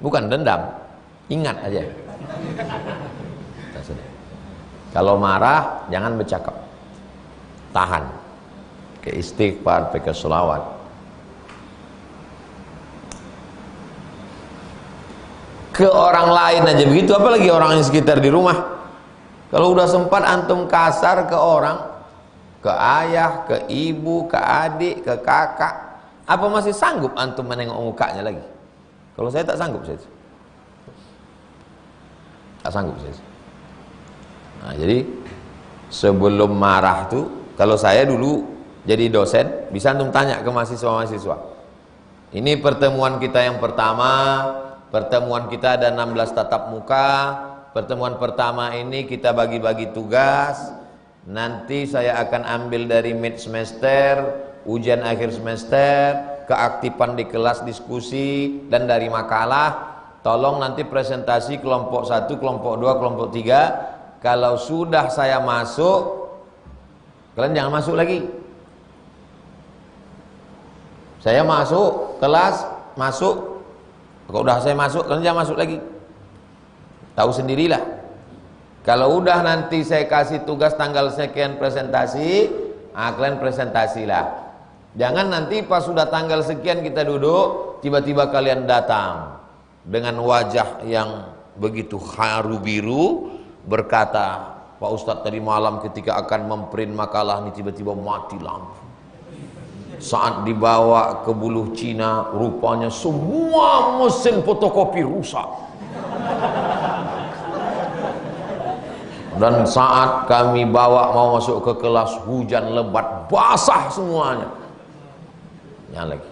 Bukan dendam, ingat aja. Tak sedap. Kalau marah jangan bercakap, tahan. Ke istighfar, ke selawat. Ke orang lain aja begitu, apalagi orang yang sekitar di rumah. Kalau udah sempat antum kasar ke orang, ke ayah, ke ibu, ke adik, ke kakak, apa masih sanggup antum menengok mukanya lagi? Kalau saya tak sanggup saya. Tak sanggup saya. Nah, jadi sebelum marah tuh, kalau saya dulu jadi dosen, bisa antum tanya ke mahasiswa-mahasiswa. Ini pertemuan kita yang pertama, pertemuan kita ada 16 tatap muka. Pertemuan pertama ini kita bagi-bagi tugas. Nanti saya akan ambil dari mid semester, ujian akhir semester, keaktifan di kelas diskusi, dan dari makalah. Tolong nanti presentasi kelompok 1, kelompok 2, kelompok 3. Kalau sudah saya masuk, kalian jangan masuk lagi. Saya masuk kelas, masuk. Kalau udah saya masuk, kalian jangan masuk lagi. Tahu sendirilah. Kalau udah nanti saya kasih tugas tanggal sekian presentasi, kalian presentasilah. Jangan nanti pas sudah tanggal sekian kita duduk, tiba-tiba kalian datang dengan wajah yang begitu haru biru, berkata, Pak Ustadz tadi malam ketika akan memprint makalah ini tiba-tiba mati lampu. Saat dibawa ke Buluh Cina, rupanya semua mesin fotokopi rusak. Dan saat kami bawa mau masuk ke kelas, hujan lebat, basah semuanya. Yang lagi,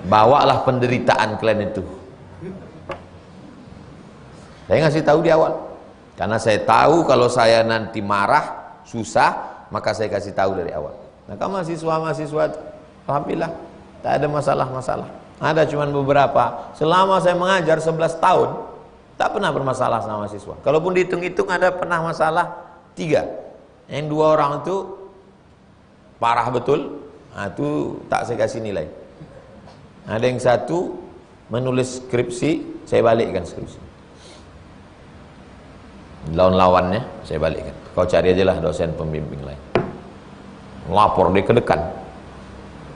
bawalah penderitaan kalian itu. Saya ngasih tahu di awal, karena saya tahu kalau saya nanti marah, susah, maka saya kasih tahu dari awal. Maka mahasiswa-mahasiswa, alhamdulillah, tak ada masalah-masalah. Ada cuman beberapa. Selama saya mengajar 11 tahun, tak pernah bermasalah sama mahasiswa. Kalaupun dihitung-hitung ada pernah masalah 3. Yang 2 orang itu parah betul. Nah, itu tak saya kasih nilai. Ada yang 1 menulis skripsi, saya balikkan skripsi. Lawan-lawannya saya balikkan. Kau cari aja lah dosen pembimbing lain. Lapor dia ke dekan,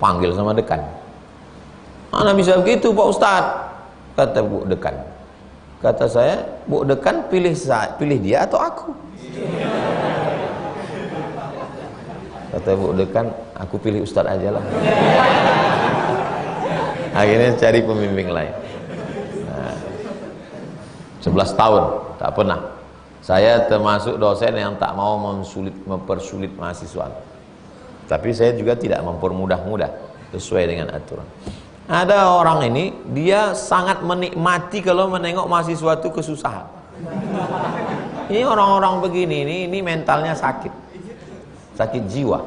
panggil sama dekan. Mana bisa begitu Pak Ustadz? Kata Bu dekan. Kata saya, Bu dekan pilih dia atau aku? Kata Bu dekan, aku pilih Ustadz aja lah. Akhirnya cari pembimbing lain. Nah, 11 tahun tak pernah. Saya termasuk dosen yang tak mau mempersulit mahasiswa. Tapi saya juga tidak mempermudah-mudah, sesuai dengan aturan. Ada orang ini, dia sangat menikmati kalau menengok mahasiswa itu kesusahan. Ini orang-orang begini, ini mentalnya sakit jiwa.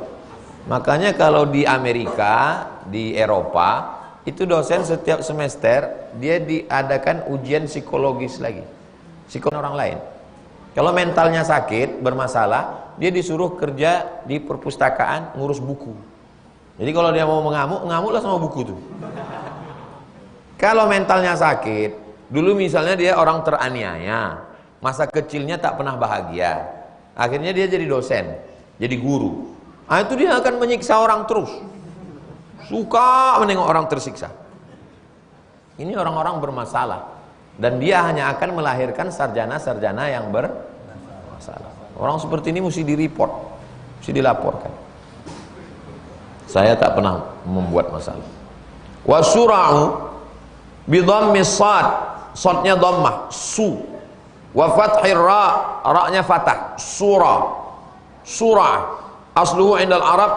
Makanya kalau di Amerika, di Eropa, itu dosen setiap semester dia diadakan ujian psikologis lagi, psikologis orang lain. Kalau mentalnya sakit, bermasalah, dia disuruh kerja di perpustakaan ngurus buku. Jadi kalau dia mau ngamuklah sama buku tuh. Kalau mentalnya sakit, dulu misalnya dia orang teraniaya, masa kecilnya tak pernah bahagia, akhirnya dia jadi dosen, jadi guru. Nah, itu dia akan menyiksa orang terus, suka menengok orang tersiksa. Ini orang-orang bermasalah. Dan dia hanya akan melahirkan sarjana-sarjana yang bermasalah. Orang seperti ini mesti direport, mesti dilaporkan. Saya tak pernah membuat masalah. Wa sura'u bi dhammis sad, sadnya dhammah, su. Wa fathir ra, ra-nya fathah, sura. Surah asluhu indal Arab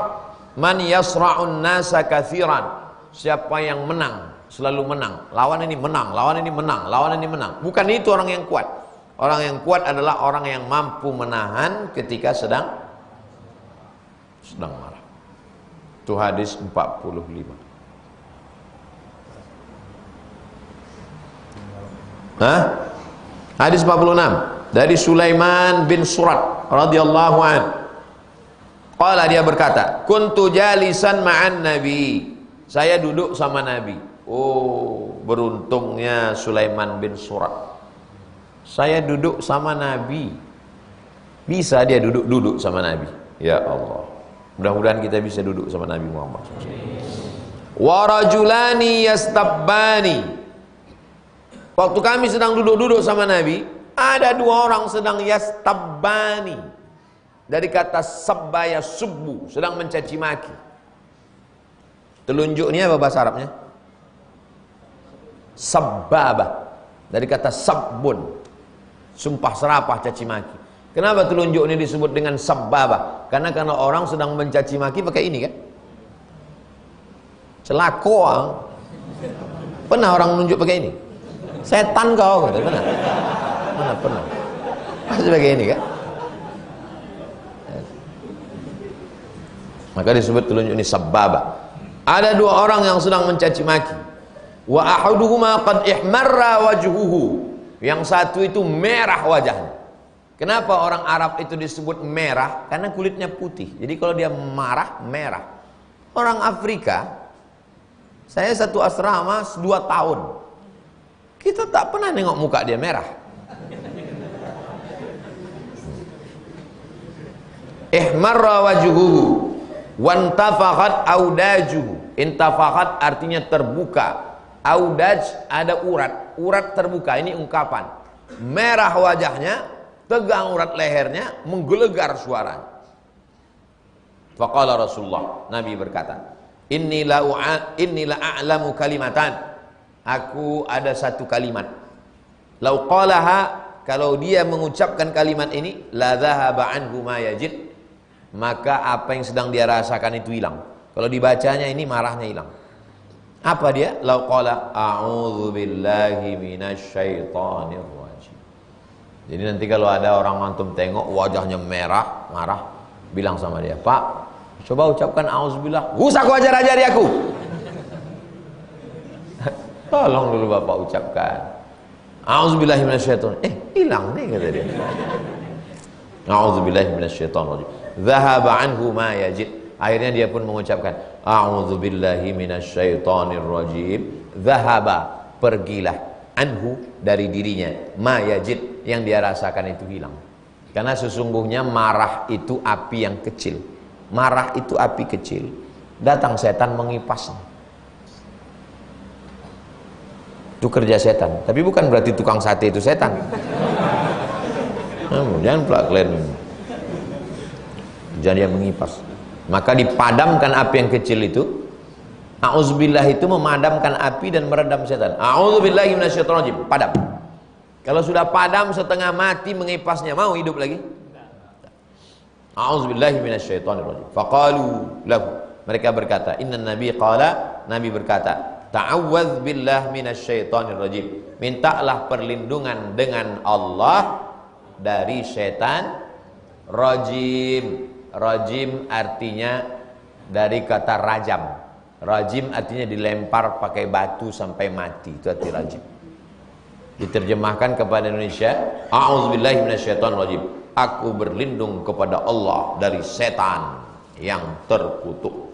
man yasra'un nasa katsiran. Siapa yang menang, selalu menang. Lawan ini menang, lawan ini menang, lawan ini menang. Bukan itu orang yang kuat. Orang yang kuat adalah orang yang mampu menahan ketika sedang marah. Itu hadis 45. Hadis 46 dari Sulaiman bin Surat radhiyallahu an. Qala, dia berkata, kuntu jalisan ma'an nabi. Saya duduk sama Nabi. Oh, beruntungnya Sulaiman bin Surat. Saya duduk sama Nabi. Bisa dia duduk sama Nabi. Ya Allah. Mudah-mudahan kita bisa duduk sama Nabi Muhammad. Wa rajulani yastabbani. Waktu kami sedang duduk-duduk sama Nabi, ada dua orang sedang yastabbani. Dari kata sabba yasubbu, sedang mencaci maki. Telunjuk ini apa bahasa Arabnya? Sabbabah. Dari kata sabbun, sumpah serapah, caci maki. Kenapa telunjuk ini disebut dengan sabbabah? Karena orang sedang mencaci maki pakai ini kan? Celako. Pernah orang menunjuk pakai ini? Setan kau, kata. Pernah. Masih pakai ini kan? Maka disebut telunjuk ini sabbabah. Ada dua orang yang sedang mencaci maki. Wa ahaduhuma qad ihmarra wajhuhu. Yang satu itu merah wajahnya. Kenapa orang Arab itu disebut merah? Karena kulitnya putih. Jadi kalau dia marah, merah. Orang Afrika, saya satu asrama 2 tahun. Kita tak pernah nengok muka dia merah. Ihmarra wajhuhu wantafakhat audajuhu. Intafakhat artinya terbuka. Audaj ada urat, urat terbuka. Ini ungkapan. Merah wajahnya, tegang urat lehernya, menggelegar suaranya. Faqala Rasulullah, Nabi berkata, Inni la a'lamu kalimatan. Aku ada satu kalimat. Lau qalaha, kalau dia mengucapkan kalimat ini, la dhahaba anhu ma yajid, maka apa yang sedang dia rasakan itu hilang. Kalau dibacanya ini marahnya hilang. Apa dia? Lau qala a'udzu billahi minasyaitonir rajim. Jadi nanti kalau ada orang antum tengok wajahnya merah, marah, bilang sama dia, Pak, coba ucapkan a'udzubillah. Usah aku ajar-ajari aku. Tolong dulu Bapak ucapkan a'udzubillahi minasyaitonir. Hilang nih kata dia. A'udzubillahi minasyaitonir rajim. Dhahaba anhu ma yajid. Akhirnya dia pun mengucapkan a'udzubillahi minasyaitonir rajim. Dhahaba, pergilah, anhu, dari dirinya, ma yajid, yang dia rasakan itu hilang. Karena sesungguhnya marah itu api yang kecil. Marah itu api kecil. Datang setan mengipasnya. Itu kerja setan. Tapi bukan berarti tukang sate itu setan. Jangan pelak kalian. Jangan dia mengipas. Maka dipadamkan api yang kecil itu. A'udzubillah itu memadamkan api dan meredam setan. A'udzubillahi minasyaitonir rajim. Padam. Kalau sudah padam setengah mati mengipasnya, mau hidup lagi? A'udzubillahi minasyaitonir rajim. Faqalu lahu. Mereka berkata, Inna Nabi qala, Nabi berkata, ta'awwadz billah minasyaitonir rajim. Mintalah perlindungan dengan Allah dari setan rajim. Rajim artinya dari kata rajam. Rajim artinya dilempar pakai batu sampai mati. Itu arti rajim. Diterjemahkan kepada Indonesia, a'udzubillahi minasyaitonir rajim. Aku berlindung kepada Allah dari setan yang terkutuk.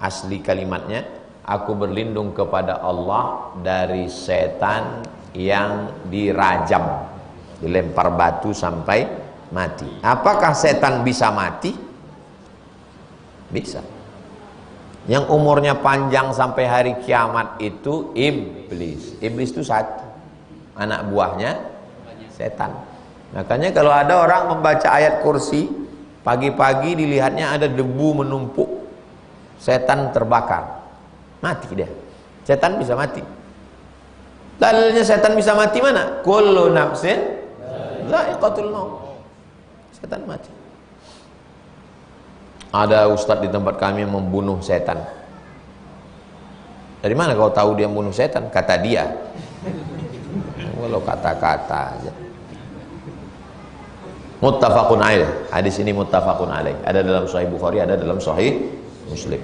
Asli kalimatnya, aku berlindung kepada Allah dari setan yang dirajam, dilempar batu sampai mati. Apakah setan bisa mati? Bisa. Yang umurnya panjang sampai hari kiamat itu iblis. Iblis itu satu, anak buahnya setan. Makanya kalau ada orang membaca ayat kursi, pagi-pagi dilihatnya ada debu menumpuk, setan terbakar, mati dia. Setan bisa mati. Dalilnya setan bisa mati mana? Kullu nafsin dha'iqatul maut. Setan mati. Ada ustadz di tempat kami yang membunuh setan. Dari mana kau tahu dia membunuh setan? Kata dia. Walau kata-kata aja. Muttafaqun alaih. Hadis ini muttafaqun alaih. Ada dalam Sahih Bukhari, ada dalam Sahih Muslim.